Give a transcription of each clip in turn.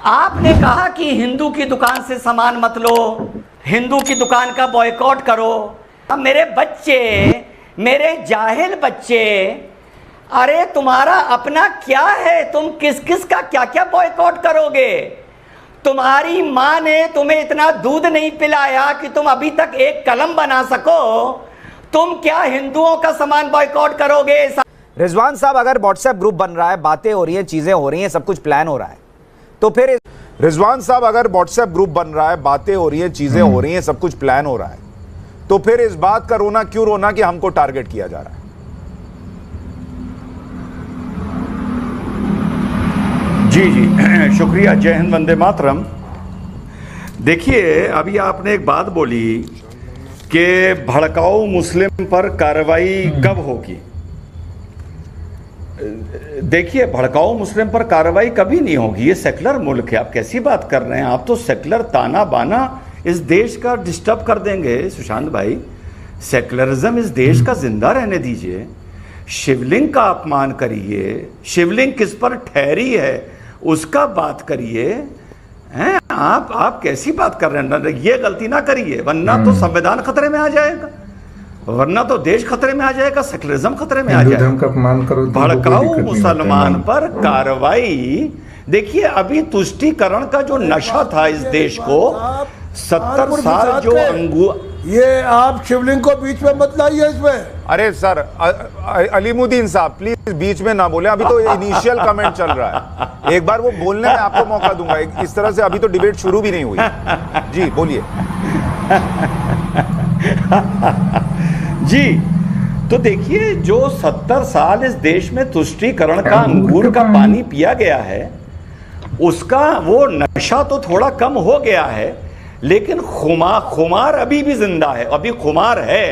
आपने कहा कि हिंदू की दुकान से सामान मत लो, हिंदू की दुकान का बॉयकॉट करो। अब मेरे बच्चे, मेरे जाहिल बच्चे, अरे तुम्हारा अपना क्या है? तुम किस किस का क्या क्या बॉयकॉट करोगे? तुम्हारी माँ ने तुम्हें इतना दूध नहीं पिलाया कि तुम अभी तक एक कलम बना सको, तुम क्या हिंदुओं का सामान बॉयकॉट करोगे? रिजवान साहब, अगर व्हाट्सएप ग्रुप बन रहा है, बातें हो रही हैं, चीजें हो रही हैं, सब कुछ प्लान हो रहा है, तो फिर रिजवान साहब अगर व्हाट्सएप ग्रुप बन रहा है, बातें हो रही हैं, चीजें हो रही हैं, सब कुछ प्लान हो रहा है, तो फिर इस बात का रोना क्यों रोना कि हमको टारगेट किया जा रहा है? जी जी शुक्रिया। जय हिंद, वंदे मातरम। देखिए, अभी आपने एक बात बोली कि भड़काऊ मुस्लिम पर कार्रवाई कब होगी। देखिए, भड़काऊ मुस्लिम पर कार्रवाई कभी नहीं होगी, ये सेकुलर मुल्क है। आप कैसी बात कर रहे हैं? आप तो सेकुलर ताना बाना इस देश का डिस्टर्ब कर देंगे सुशांत भाई। सेकुलरिज्म इस देश का जिंदा रहने दीजिए। शिवलिंग का अपमान करिए, शिवलिंग किस पर ठहरी है उसका बात करिए। हैं आप कैसी बात कर रहे हैं? ये गलती ना करिए, वरना तो संविधान खतरे में आ जाएगा, वरना तो देश खतरे में आ जाएगा, सेकुलरिज्म खतरे में आ जाएगा। भड़काऊ मुसलमान पर कार्रवाई। देखिए, अभी तुष्टीकरण का जो नशा था इस देश को, 70 साल जो ये आप शिवलिंग को बीच में मत लाइए इसमें। अरे सर, अलीमुद्दीन साहब प्लीज बीच में ना बोले, अभी तो इनिशियल कमेंट चल रहा है। एक बार वो बोलने में आपको मौका दूंगा। इस तरह से अभी तो डिबेट शुरू भी नहीं हुई। जी बोलिए। जी, तो देखिए, जो 70 साल इस देश में तुष्टीकरण का अंगूर का पानी पिया गया है, उसका वो नशा तो थोड़ा कम हो गया है, लेकिन खुमार अभी भी जिंदा है, अभी खुमार है।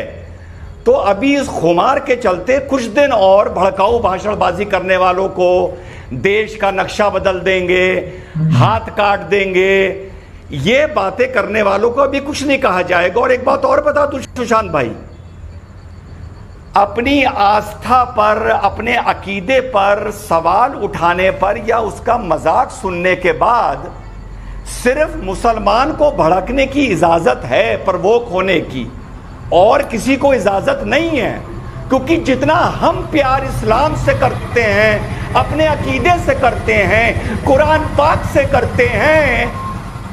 तो अभी इस खुमार के चलते कुछ दिन और भड़काऊ भाषणबाजी करने वालों को देश का नक्शा बदल देंगे, हाथ काट देंगे, ये बातें करने वालों को अभी कुछ नहीं कहा जाएगा। और एक बात और बता दूं सुशांत भाई, अपनी आस्था पर, अपने अकीदे पर सवाल उठाने पर या उसका मजाक सुनने के बाद सिर्फ मुसलमान को भड़कने की इजाजत है, प्रवोक होने की, और किसी को इजाजत नहीं है। क्योंकि जितना हम प्यार इस्लाम से करते हैं, अपने अकीदे से करते हैं, कुरान पाक से करते हैं,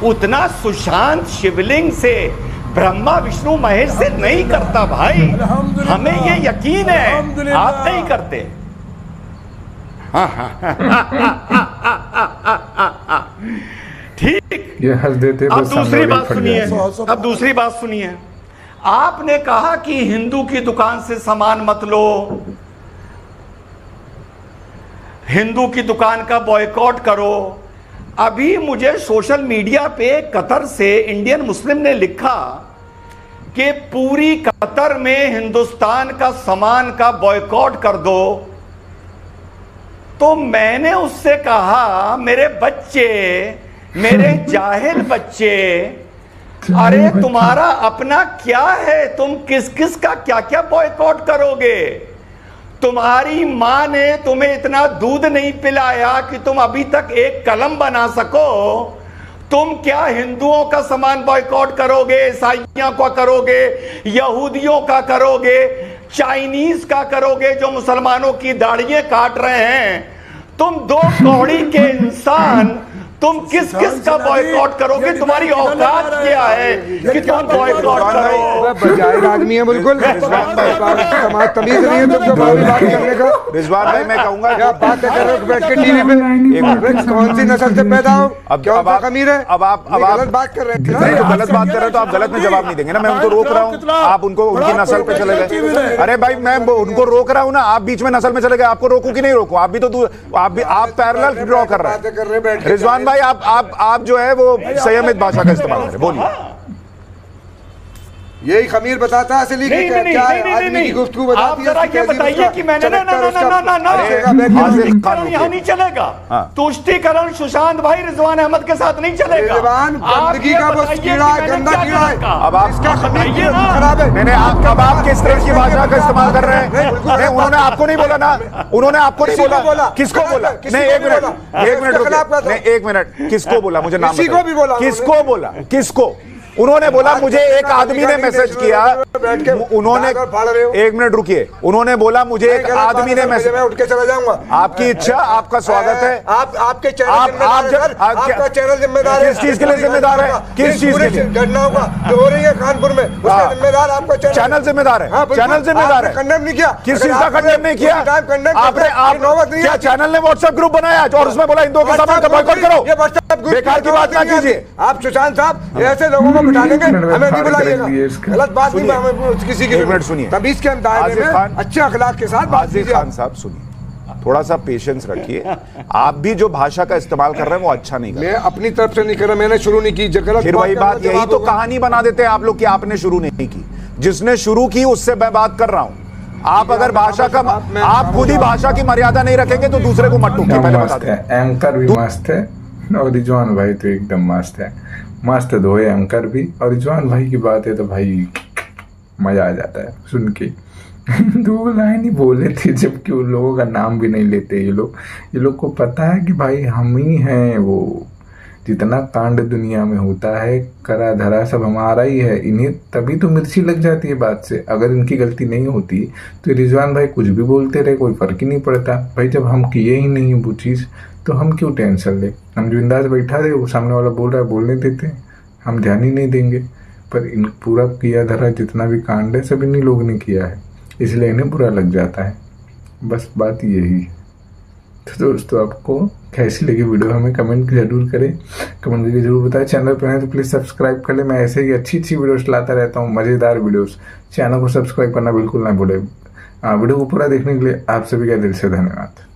उतना सुशांत शिवलिंग से, ब्रह्मा विष्णु महेश से नहीं करता भाई। हमें ये यकीन है, आप नहीं करते। ठीक, ये हंस देते। अब दूसरी बात सुनिए, अब दूसरी बात सुनिए। आपने कहा कि हिंदू की दुकान से सामान मत लो, हिंदू की दुकान का बॉयकॉट करो। अभी मुझे सोशल मीडिया पे कतर से इंडियन मुस्लिम ने लिखा कि पूरी कतर में हिंदुस्तान का सामान का बॉयकॉट कर दो। तो मैंने उससे कहा, मेरे बच्चे, मेरे जाहिल बच्चे, अरे तुम्हारा अपना क्या है? तुम किस किस का क्या क्या बॉयकॉट करोगे? तुम्हारी माँ ने तुम्हें इतना दूध नहीं पिलाया कि तुम अभी तक एक कलम बना सको, तुम क्या हिंदुओं का सामान बॉयकॉट करोगे? ईसाइयों का करोगे, यहूदियों का करोगे, चाइनीज का करोगे जो मुसलमानों की दाढ़ियां काट रहे हैं? तुम दो कौड़ी के इंसान, तुम किस किस का बॉयकॉट करोगे? तुम्हारी औकात क्या है कि तुम बॉयकॉट करो? बजाय आदमी है बिल्कुल। समाज तमीज नहीं है तुमको बात करने का। रिजवान भाई, मैं कहूंगा क्या बात कर रहे हो बैठ के टीवी पे? कौन सी नस्ल से पैदा हो? अब आप अमीर है? अब आप गलत बात कर रहे हैं। गलत बात कर रहे हो तो आप गलत में जवाब नहीं देंगे ना। मैं उनको रोक रहा हूँ, आप उनको उनकी नस्ल पे चले गए। अरे भाई, मैं उनको रोक रहा हूँ ना, आप बीच में नस्ल में चले गए। आपको रोकूं कि नहीं रोकूं? आप भी तो आप पैरेलल ड्रॉ कर रहे हैं। रिजवान भाई, आप जो है वो संयमित भाषा का इस्तेमाल करें। बोलिए। यही खमीर बताता है असली नहीं, क्या नहीं, क्या नहीं, है, नहीं, आदमी नहीं, की गुफ्तगू आप बताती है, जरा उसकी ये तहजीब, बताइए उसका कि मैंने ना चरित्र, ना उसका- ना ना ना अरे, हाजिर खान तुष्टीकरण यहाँ नहीं चलेगा। हाँ। तुष्टीकरण सुशांत भाई रिजवान अहमद के साथ नहीं चलेगा। रिजवान आप गंदगी ये का वो बताइए कि कीड़ा है, मैंने गंदा क्या कीड़ा है। कहा? अब आप इसका खमीर बताइए ना। खराब है। नहीं अब आप किस तरह की भाषा का इस्तेमाल कर रहे हैं? नहीं, उन्होंने आपको नहीं बोला ना, उन्होंने आपको नहीं किसी को बोला, बोला? किसको बोला? किसी नहीं, को एक भी मिनट, बोला? एक मिनट इसके खिलाफ रुकिए, नहीं, एक मिनट, किसको बोला? मुझे नाम किसी को बताइए। भी बोला किसको बोला? किसको? उन्होंने बोला मुझे एक आदमी ने मैसेज किया, बैठ के उन्होंने, दाग और फाड़ रहे हो। एक मिनट रुकिए, उन्होंने बोला मुझे एक आदमी ने मैसेज, मैं उठ के चला जाऊंगा। आपकी इच्छा, आपका स्वागत है। आपके चैनल आप जिम्मेदार है, सर। आपका चैनल जिम्मेदार है। किस चीज के लिए जिम्मेदार है? किस चीज के लिए? घटनाओं का जो हो रही है कानपुर में, उसका जिम्मेदार आपका चैनल जिम्मेदार है। हाँ, बिल्कुल। चैनल जिम्मेदार है। आपने कंडेम नहीं किया। किस अगर चीज का आपने कंडेम नहीं किया? उसी टाइम कंडेम आपने करता, आप ये नौबत नहीं क्या आती। चैनल ने व्हाट्सएप ग्रुप बनाया और उसमें बोला हिंदुओं के सामान का बॉयकॉट करो? ये व्हाट्सएप ग्रुप बेकार की बात ना कीजिए। आप सुशांत साहब ऐसे लोगों को बिठा देंगे, हमें नहीं बुलाइएगा। गलत बात नहीं, सुनिए। हमें किसी की एक मिनट सुनिए। तभी इसके हम दायरे आसिफ में खान, अच्छे अखलाक के साथ बात आसिफ कीजिए। खान साहब सुनिए, थोड़ा सा पेशेंस रखिए। आप भी जो भाषा का इस्तेमाल कर रहे हैं वो अच्छा नहीं कर रहे। मैं अपनी तरफ से नहीं कर रहा, मैंने शुरू नहीं की। गलत फिर वही बात, यही तो होगा। कहानी बना देते हैं आप लोग कि आपने शुरू नहीं की। जिसने शुरू की उससे मैं बात कर रहा हूं। आप अगर भाषा का, आप खुद ही भाषा की मर्यादा नहीं रखेंगे तो दूसरे को मत टोकिए, पहले बता मस्त दें। है, एंकर भी मस्त है और रिजवान भाई तो एकदम मस्त है। मस्त दो है एंकर भी, और रिजवान भाई की बात है तो भाई मजा आ जाता है सुन के। 2 लाइन ही बोले थे, जबकि उन लोगों का नाम भी नहीं लेते ये लोग को पता है कि भाई हम ही हैं वो। जितना कांड दुनिया में होता है, करा धरा सब हमारा ही है। इन्हें तभी तो मिर्ची लग जाती है बात से। अगर इनकी गलती नहीं होती तो रिजवान भाई कुछ भी बोलते रहे, कोई फर्क ही नहीं पड़ता। भाई जब हम किए ही नहीं वो चीज़ तो हम क्यों टेंशन ले? हम जो बिंदास बैठा रहे, वो सामने वाला बोल रहा है बोलने देते, हम ध्यान ही नहीं देंगे। पर इन पूरा किया धरा जितना भी कांड है सब इन्हीं लोग ने किया है, इसलिए इन्हें बुरा लग जाता है। बस बात यही है। तो दोस्तों आपको कैसी लगी वीडियो हमें कमेंट जरूर करें, कमेंट करके जरूर बताएं। चैनल पर हैं तो प्लीज़ सब्सक्राइब कर लें। मैं ऐसे ही अच्छी वीडियोस लाता रहता हूँ, मज़ेदार वीडियोस। चैनल को सब्सक्राइब करना बिल्कुल ना भूलें। वीडियो को पूरा देखने के लिए आप सभी का दिल से धन्यवाद।